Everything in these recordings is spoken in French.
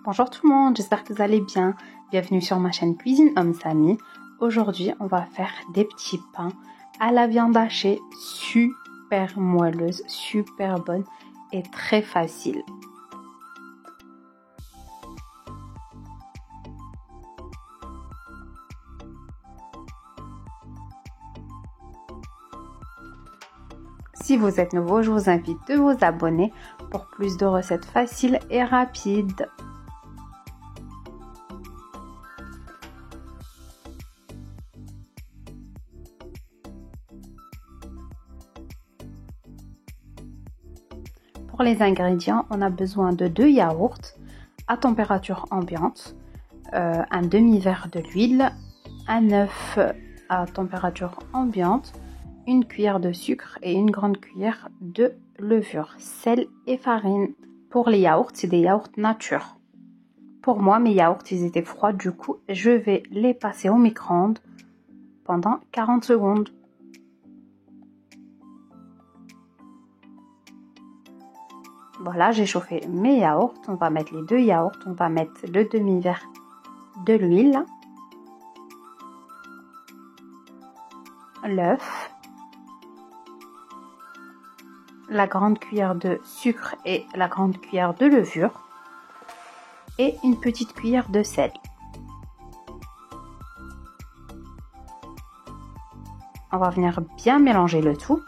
Bonjour tout le monde, j'espère que vous allez bien. Bienvenue sur ma chaîne Cuisine Homme Samy. Aujourd'hui, on va faire des petits pains à la viande hachée, super moelleuse, super bonne et très facile. Si vous êtes nouveau, je vous invite de vous abonner pour plus de recettes faciles et rapides. Pour les ingrédients, on a besoin de 2 yaourts à température ambiante, un demi-verre de l'huile, un œuf à température ambiante, une cuillère de sucre et une grande cuillère de levure, sel et farine. Pour les yaourts, c'est des yaourts nature. Pour moi, mes yaourts, ils étaient froids, du coup, je vais les passer au micro-ondes pendant 40 secondes. Voilà, j'ai chauffé mes yaourts. On va mettre les 2 yaourts. On va mettre le demi-verre de l'huile, l'œuf, la grande cuillère de sucre et la grande cuillère de levure et une petite cuillère de sel. On va venir bien mélanger le tout.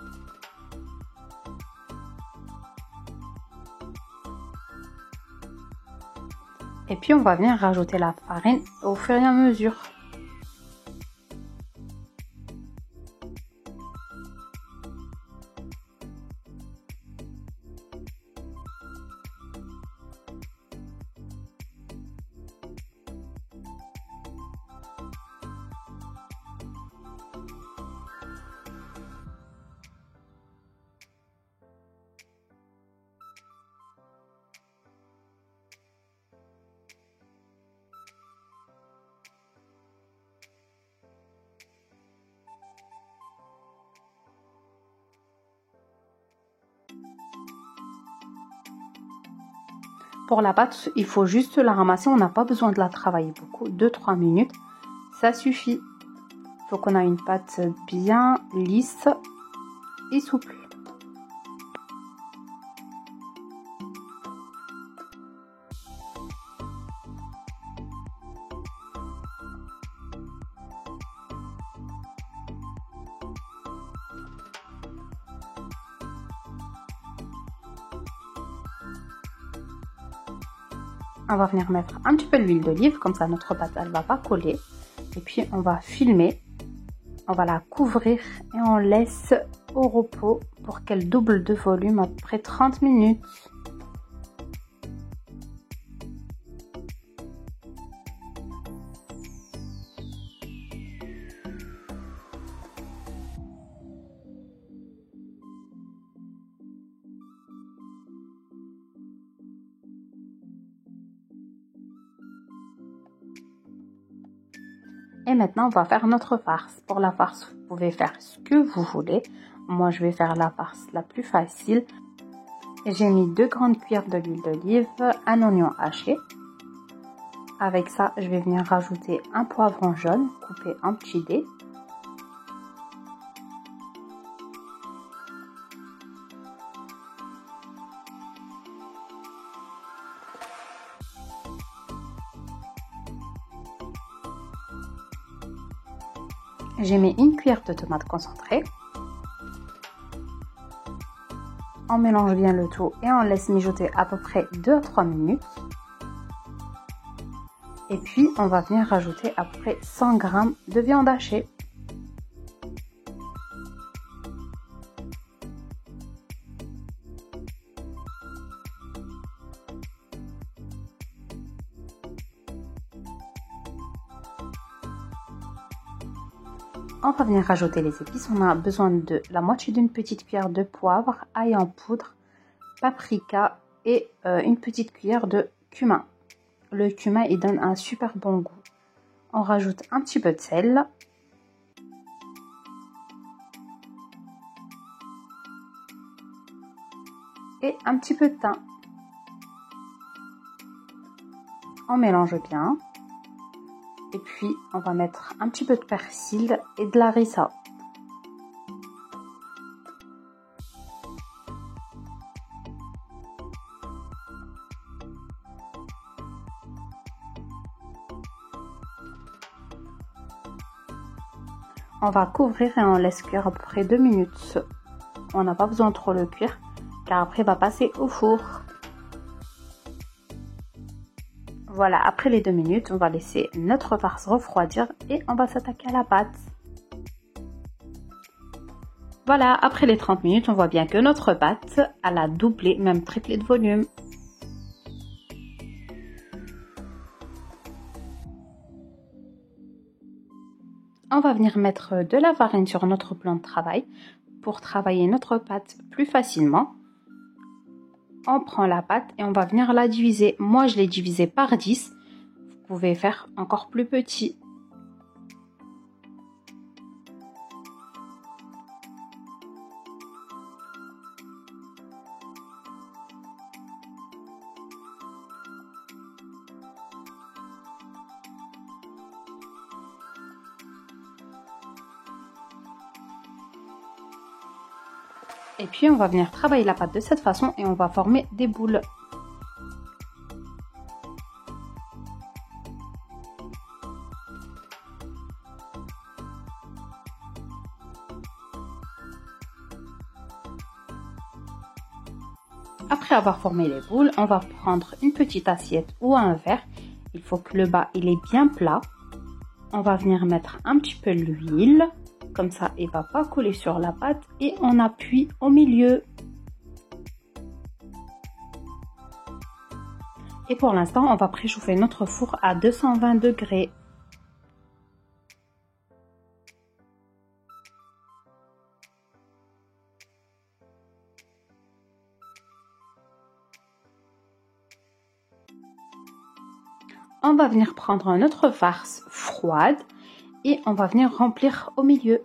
Et puis on va venir rajouter la farine au fur et à mesure. Pour la pâte, il faut juste la ramasser, on n'a pas besoin de la travailler beaucoup, 2-3 minutes, ça suffit. Il faut qu'on ait une pâte bien lisse et souple. On va venir mettre un petit peu d'huile d'olive, comme ça notre pâte elle va pas coller. Et puis on va filmer, on va la couvrir et on laisse au repos pour qu'elle double de volume à peu près 30 minutes. Et maintenant, on va faire notre farce. Pour la farce, vous pouvez faire ce que vous voulez. Moi, je vais faire la farce la plus facile. J'ai mis 2 grandes cuillères de l'huile d'olive, un oignon haché. Avec ça, je vais venir rajouter un poivron jaune coupé en petits dés. J'ai mis une cuillère de tomate concentrée. On mélange bien le tout et on laisse mijoter à peu près 2 à 3 minutes. Et puis, on va venir rajouter à peu près 100 g de viande hachée. On va venir rajouter les épices. On a besoin de la moitié d'une petite cuillère de poivre, ail en poudre, paprika et une petite cuillère de cumin. Le cumin, il donne un super bon goût. On rajoute un petit peu de sel. Et un petit peu de thym. On mélange bien. Et puis, on va mettre un petit peu de persil et de la harissa. On va couvrir et on laisse cuire à peu près 2 minutes. On n'a pas besoin de trop le cuire car après il va passer au four. Voilà, après les 2 minutes, on va laisser notre farce refroidir et on va s'attaquer à la pâte. Voilà, après les 30 minutes, on voit bien que notre pâte, elle a doublé, même triplé de volume. On va venir mettre de la farine sur notre plan de travail pour travailler notre pâte plus facilement. On prend la pâte et on va venir la diviser. Moi, je l'ai divisée par 10. Vous pouvez faire encore plus petit. Et puis, on va venir travailler la pâte de cette façon et on va former des boules. Après avoir formé les boules, on va prendre une petite assiette ou un verre. Il faut que le bas il est bien plat. On va venir mettre un petit peu l'huile. Comme ça, il ne va pas coller sur la pâte. Et on appuie au milieu. Et pour l'instant, on va préchauffer notre four à 220 degrés. On va venir prendre notre farce froide et on va venir remplir au milieu.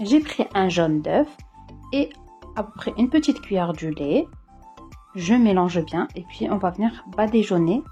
J'ai pris un jaune d'œuf et à peu près une petite cuillère du lait. Je mélange bien et puis on va venir badigeonner.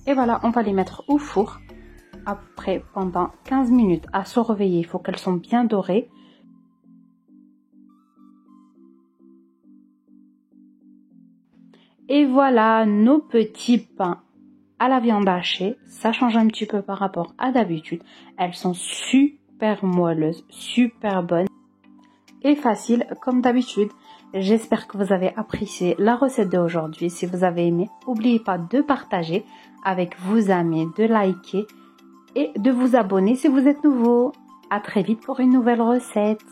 Et voilà, on va les mettre au four à peu près pendant 15 minutes à surveiller. Il faut qu'elles sont bien dorées. Et voilà nos petits pains à la viande hachée. Ça change un petit peu par rapport à d'habitude. Elles sont super moelleuses, super bonnes et faciles comme d'habitude. J'espère que vous avez apprécié la recette d'aujourd'hui. Si vous avez aimé, n'oubliez pas de partager avec vos amis, de liker et de vous abonner si vous êtes nouveau. À très vite pour une nouvelle recette.